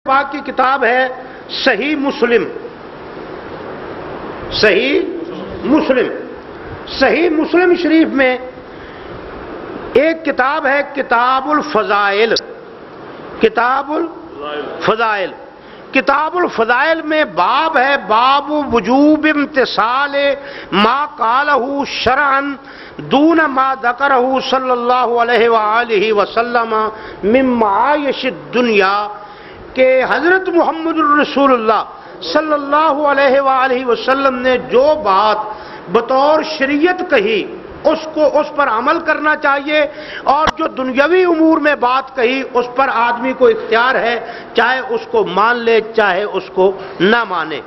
پاک کی کتاب ہے صحیح مسلم۔ صحیح مسلم شریف میں ایک کتاب ہے کتاب الفضائل۔ کتاب الفضائل میں باب ہے باب وجوب امتثال ما قالہ شرعا دون ما ذکرہ صلی اللہ علیہ وآلہ وسلم من معایش الدنیا، کہ حضرت محمد الرسول اللہ صلی اللہ علیہ وآلہ وسلم نے جو بات بطور شریعت کہی اس پر عمل کرنا چاہیے، اور جو دنیاوی امور میں بات کہی اس پر آدمی کو اختیار ہے، چاہے اس کو مان لے چاہے اس کو نہ مانے۔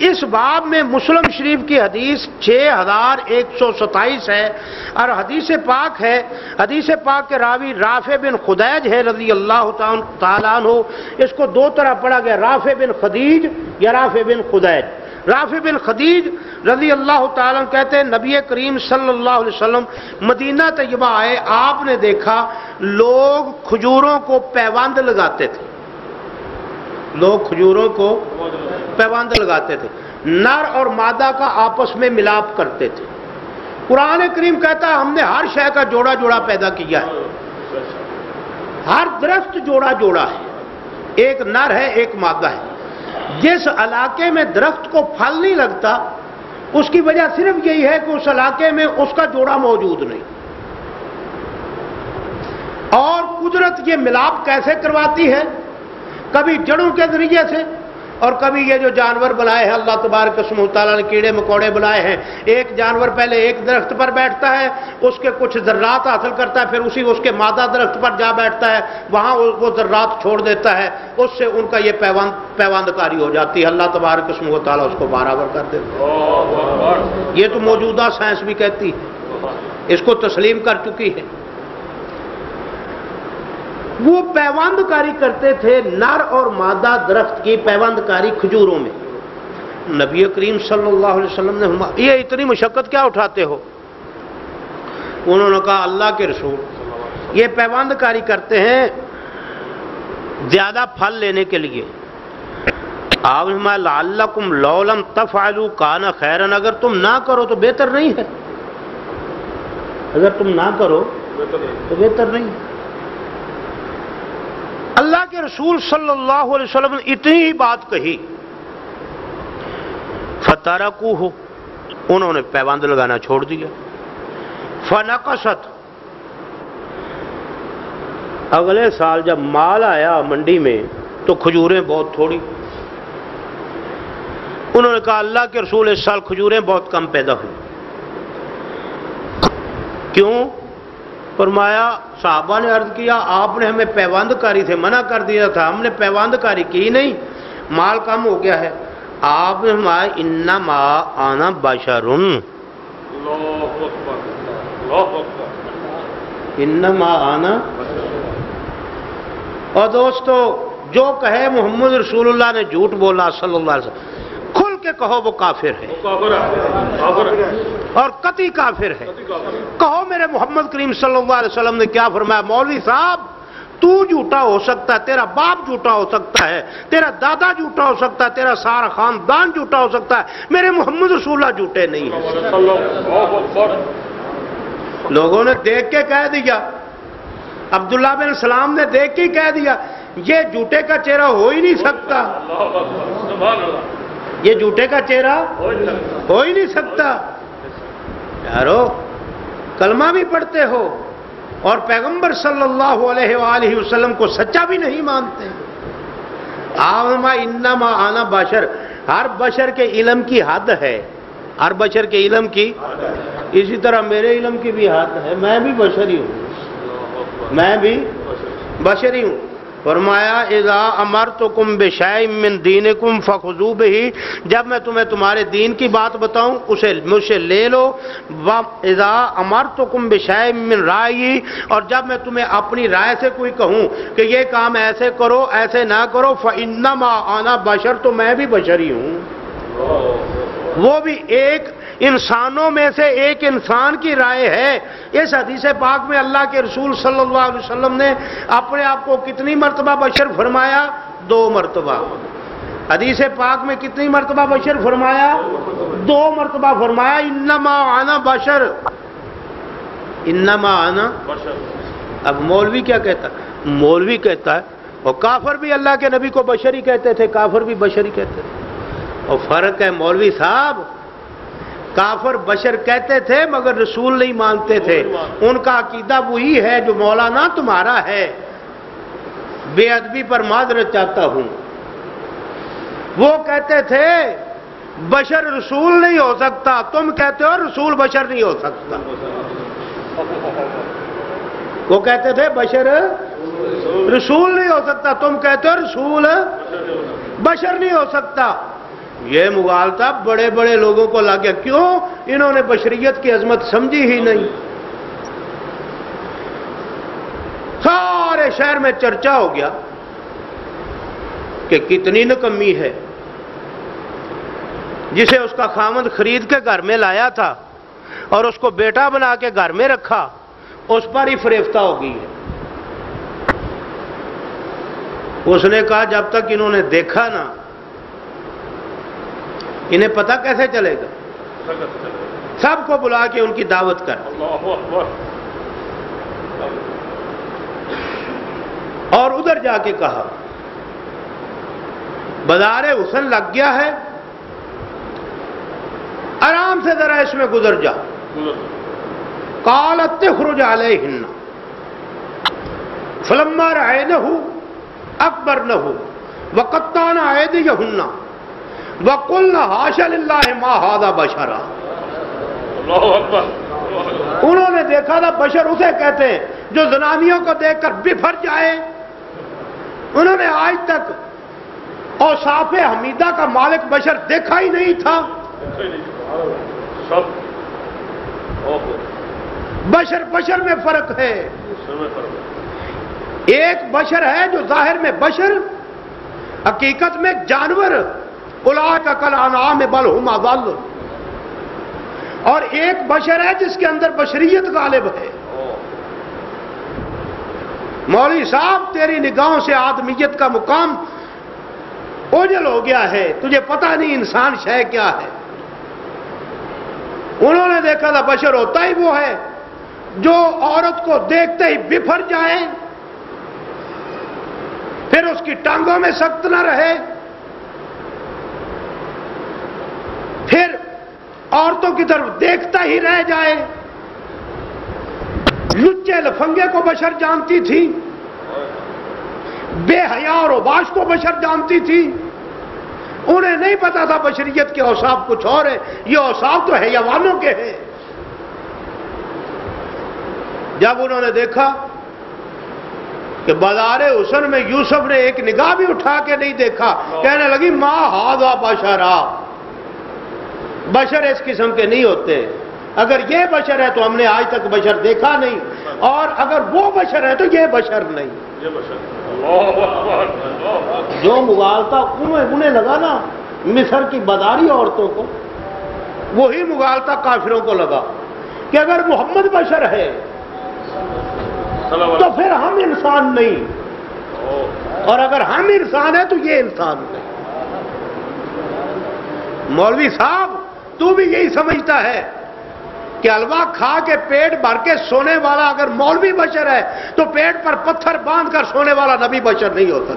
اس باب میں مسلم شریف کی حدیث 6127 ہے، اور حدیث پاک کے راوی رافع بن خدیج ہے رضی اللہ تعالیٰ عنہ۔ اس کو دو طرح پڑھا گیا، رافع بن خدیج یا رافع بن خدیج۔ رافع بن خدیج رضی اللہ تعالیٰ عنہ کہتے ہیں نبی کریم صلی اللہ علیہ وسلم مدینہ طیبہ آئے، آپ نے دیکھا لوگ کھجوروں کو پیوند لگاتے تھے، نر اور مادہ کا آپس میں ملاپ کرتے تھے۔ قرآن کریم کہتا ہے ہم نے ہر شے کا جوڑا جوڑا پیدا کیا ہے، ہر درخت جوڑا جوڑا ہے، ایک نر ہے ایک مادہ ہے۔ جس علاقے میں درخت کو پھل نہیں لگتا اس کی وجہ صرف یہی ہے کہ اس علاقے میں اس کا جوڑا موجود نہیں۔ اور قدرت یہ ملاپ کیسے کرواتی ہے؟ کبھی جڑوں کے ذریعے سے، اور کبھی یہ جو جانور بنائے ہیں اللہ تبارک و تعالیٰ نے، کیڑے مکوڑے بنائے ہیں، ایک جانور پہلے ایک درخت پر بیٹھتا ہے، اس کے کچھ ذرات حاصل کرتا ہے، پھر اس کے مادہ درخت پر جا بیٹھتا ہے، وہاں وہ ذرات چھوڑ دیتا ہے، اس سے ان کا یہ پیوند کاری ہو جاتی ہے، اللہ تبارک و تعالیٰ اس کو برابر کر دیتا ہے۔ یہ تو موجودہ سائنس بھی کہتی ہے، اس کو تسلیم کر چکی ہے۔ وہ پیوند کاری کرتے تھے، نر اور مادہ درخت کی پیوند کاری کھجوروں میں۔ نبی کریم صلی اللہ علیہ وسلم نے یہ اتنی مشقت کیا اٹھاتے ہو؟ انہوں نے کہا اللہ کے رسول یہ پیوند کاری کرتے ہیں زیادہ پھل لینے کے لیے۔ آپ نے فرمایا لعلکم لو لم تفعلوا کان خیرا، اگر تم نہ کرو تو بہتر نہیں ہے، اگر تم نہ کرو تو بہتر نہیں ہے۔ اللہ کے رسول صلی اللہ علیہ وسلم نے اتنی ہی بات کہی، فترکوہ، انہوں نے پیوند لگانا چھوڑ دیا۔ فنقصت، اگلے سال جب مال آیا منڈی میں تو کھجوریں بہت تھوڑی۔ انہوں نے کہا اللہ کے رسول اس سال کھجوریں بہت کم پیدا ہوئی، کیوں؟ فرمایا صحابہ نے عرض کیا آپ نے ہمیں پیوند کاری سے منع کر دیا تھا، ہم نے پیوند کاری کی نہیں، مال کم ہو گیا ہے۔ آپ نے فرمایا انما انا بشر، انما انا، اور دوستو جو کہے محمد رسول اللہ نے جھوٹ بولا صلی اللہ علیہ وسلم، کھل کے کہو وہ کافر ہے اور قطعی کافر ہے۔ کہو میرے محمد کریم صلی اللہ علیہ وسلم نے کیا فرمایا؟ مولوی صاحب تو جھوٹا ہو سکتا ہے، تیرا باپ جھوٹا ہو سکتا ہے، تیرا دادا جھوٹا ہو سکتا ہے، تیرا سارا خاندان جھوٹا ہو سکتا ہے، میرے محمد رسول اللہ جھوٹے نہیں ہیں۔ لوگوں نے دیکھ کے کہہ دیا، عبداللہ بن سلام نے دیکھ کے کہہ دیا یہ جھوٹے کا چہرہ ہو ہی نہیں سکتا، یہ جھوٹے کا چہرہ ہو ہی نہیں سکتا۔ یارو کلمہ بھی پڑھتے ہو اور پیغمبر صلی اللہ علیہ وآلہ وسلم کو سچا بھی نہیں مانتے۔ انما انا بشر، ہر بشر کے علم کی حد ہے، ہر بشر کے علم کی، اسی طرح میرے علم کی بھی حد ہے، میں بھی بشری ہوں، میں بھی بشری ہوں۔ فرمایا اذا امرتکم بشیء من دینکم فخذوا بہ، جب میں تمہیں تمہارے دین کی بات بتاؤں اسے مجھ سے لے لو۔ اذا امرتکم بشیء من رأیی، اور جب میں تمہیں اپنی رائے سے کوئی کہوں کہ یہ کام ایسے کرو ایسے نہ کرو، فانما انا بشر، تو میں بھی بشری ہوں۔ وہ بھی ایک انسانوں میں سے ایک انسان کی رائے ہے۔ اس حدیث پاک میں اللہ کے رسول صلی اللہ علیہ وسلم نے اپنے آپ کو کتنی مرتبہ بشر فرمایا؟ 2 مرتبہ. حدیث پاک میں کتنی مرتبہ بشر فرمایا؟ 2 مرتبہ فرمایا انما انا بشر، انما انا بشر. اب مولوی کیا کہتا ہے؟ مولوی کہتا ہے اور کافر بھی اللہ کے نبی کو بشر ہی کہتے تھے، کافر بھی بشر ہی کہتے تھے. اور فرق ہے مولوی صاحب، کافر بشر کہتے تھے مگر رسول نہیں مانتے تھے. ان کا عقیدہ وہی ہے جو مولانا تمہارا ہے. بے ادبی پر معذرت چاہتا ہوں. وہ کہتے تھے بشر رسول نہیں ہو سکتا، تم کہتے ہو رسول بشر نہیں ہو سکتا. وہ کہتے تھے بشر رسول نہیں ہو سکتا، تم کہتے ہو رسول بشر نہیں ہو سکتا. یہ مغالطہ بڑے بڑے لوگوں کو لگ گیا. کیوں؟ انہوں نے بشریت کی عظمت سمجھی ہی نہیں. سارے شہر میں چرچا ہو گیا کہ کتنی نکمی ہے. جسے اس کا خامند خرید کے گھر میں لایا تھا اور اس کو بیٹا بنا کے گھر میں رکھا، اس پر ہی فریفتہ ہو گئی ہے. اس نے کہا جب تک انہوں نے دیکھا نا، انہیں پتہ کیسے چلے گا؟ سب کو بلا کے ان کی دعوت کر. اور ادھر جا کے کہا بازار حسن لگ گیا ہے، آرام سے ذرا اس میں گزر جا. قالت تخرج علیہن فلما رأینہ اکبرنہ وقطعن ایدیہن وَقُلْنَا حَاشَ لِلَّهِ مَا هَذَا بَشَرًا. اللہ اکبر. انہوں نے دیکھا تھا بشر اسے کہتے ہیں جو زنانیوں کو دیکھ کر بفر جائے. انہوں نے آج تک اوصاف حمیدہ کا مالک بشر دیکھا ہی نہیں تھا. بشر بشر میں فرق ہے. ایک بشر ہے جو ظاہر میں بشر، حقیقت میں جانور، اولئک کالانعام بل ھم اضل. اور ایک بشر ہے جس کے اندر بشریت غالب ہے. مولوی صاحب تیری نگاہوں سے آدمیت کا مقام اوجھل ہو گیا ہے، تجھے پتہ نہیں انسان شے کیا ہے. انہوں نے دیکھا تھا بشر ہوتا ہی وہ ہے جو عورت کو دیکھتے ہی بفر جائے، پھر اس کی ٹانگوں میں سخت نہ رہے، پھر عورتوں کی طرف دیکھتا ہی رہ جائے. لچے لفنگے کو بشر جانتی تھی، بے حیا اور اوباش کو بشر جانتی تھی. انہیں نہیں پتا تھا بشریت کے اوصاف کچھ اور ہے، یہ اوصاف تو حیوانوں کے ہیں. جب انہوں نے دیکھا کہ بازار حسن میں یوسف نے ایک نگاہ بھی اٹھا کے نہیں دیکھا، کہنے لگی ما ھذا بشرا، بشر اس قسم کے نہیں ہوتے. اگر یہ بشر ہے تو ہم نے آج تک بشر دیکھا نہیں، اور اگر وہ بشر ہے تو یہ بشر نہیں. جو مغالطہ انہیں لگا نا مصر کی بازاری عورتوں کو، وہی مغالطہ کافروں کو لگا کہ اگر محمد بشر ہے تو پھر ہم انسان نہیں، اور اگر ہم انسان ہیں تو یہ انسان نہیں. مولوی صاحب تو بھی یہی سمجھتا ہے کہ حلوہ کھا کے پیٹ بھر کے سونے والا اگر مولوی بشر ہے تو پیٹ پر پتھر باندھ کر سونے والا نبی بشر نہیں ہوتا.